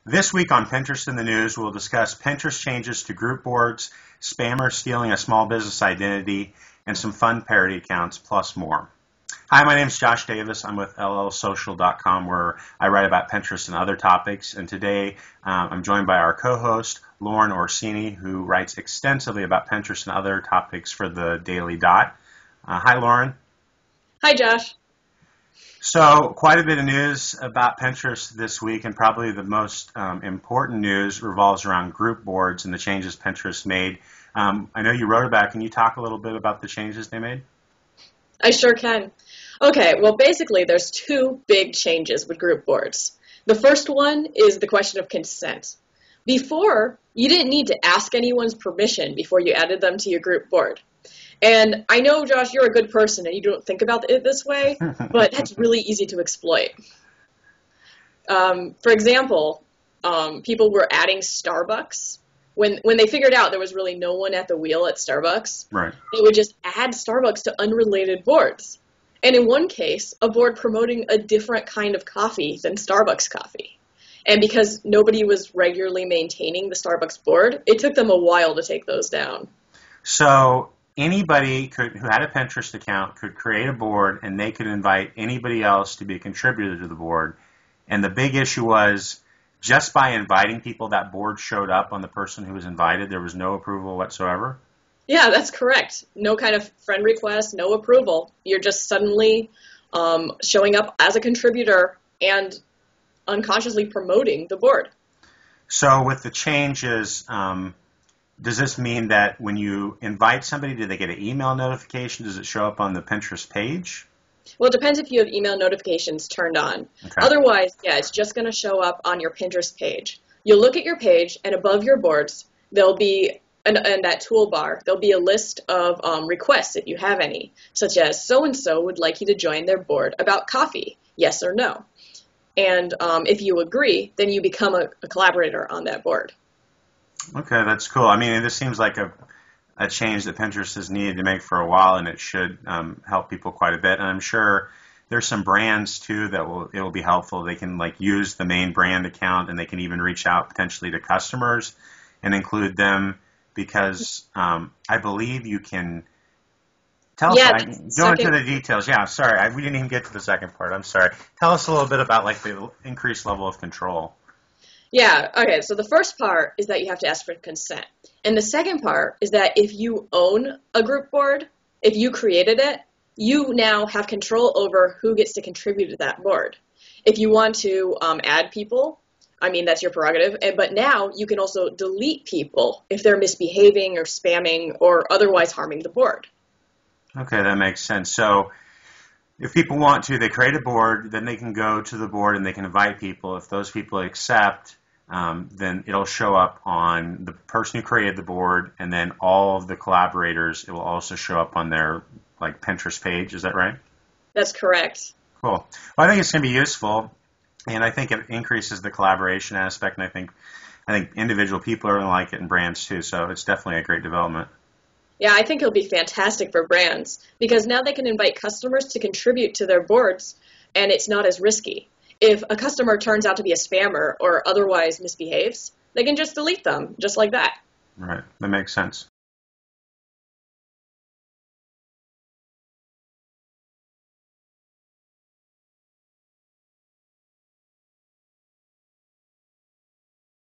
This week on Pinterest in the News, we'll discuss Pinterest changes to group boards, spammers stealing a small business identity, and some fun parody accounts, plus more. Hi, my name is Josh Davis. I'm with llsocial.com, where I write about Pinterest and other topics. And today I'm joined by our co-host, Lauren Orsini, who writes extensively about Pinterest and other topics for the Daily Dot. Hi, Lauren. Hi, Josh. So quite a bit of news about Pinterest this week, and probably the most important news revolves around group boards and the changes Pinterest made. I know you wrote about it. Can you talk a little bit about the changes they made? I sure can. Okay, well, basically, there's two big changes with group boards. The first one is the question of consent. Before, you didn't need to ask anyone's permission before you added them to your group board. And I know, Josh, you're a good person and you don't think about it this way, but that's really easy to exploit. For example, people were adding Starbucks. When they figured out there was really no one at the wheel at Starbucks, Right. they would just add Starbucks to unrelated boards. And in one case, a board promoting a different kind of coffee than Starbucks coffee. And because nobody was regularly maintaining the Starbucks board, it took them a while to take those down. So anybody who had a Pinterest account could create a board, and they could invite anybody else to be a contributor to the board. And the big issue was, just by inviting people, that board showed up on the person who was invited. There was no approval whatsoever. Yeah, that's correct. No kind of friend request, no approval. You're just suddenly showing up as a contributor and unconsciously promoting the board. So with the changes, does this mean that when you invite somebody, do they get an email notification? Does it show up on the Pinterest page? Well, it depends if you have email notifications turned on. Okay. Otherwise, yeah, it's just going to show up on your Pinterest page. You'll look at your page, and above your boards, there'll be, in that toolbar, there'll be a list of requests if you have any, such as so-and-so would like you to join their board about coffee, yes or no. And if you agree, then you become a collaborator on that board. Okay, that's cool. I mean, this seems like a change that Pinterest has needed to make for a while, and it should help people quite a bit. And I'm sure there's some brands too that it will be helpful. They can use the main brand account, and they can even reach out potentially to customers and include them, because I believe you can tell us. Go into the details. Yeah, sorry, we didn't even get to the second part. I'm sorry. Tell us a little bit about the increased level of control. Yeah, okay, so the first part is that you have to ask for consent. And the second part is that if you own a group board, if you created it, you now have control over who gets to contribute to that board. If you want to add people, I mean, that's your prerogative, but now you can also delete people if they're misbehaving or spamming or otherwise harming the board. Okay, that makes sense. So if people want to, they create a board, then they can go to the board and they can invite people. If those people accept, then it'll show up on the person who created the board, and then all of the collaborators, it will also show up on their Pinterest page. Is that right? That's correct. Cool. Well, I think it's going to be useful, and I think it increases the collaboration aspect, and I think individual people are going to like it, and brands too, so it's definitely a great development. Yeah, I think it'll be fantastic for brands, because now they can invite customers to contribute to their boards, and it's not as risky. If a customer turns out to be a spammer or otherwise misbehaves, they can just delete them, just like that. Right. That makes sense.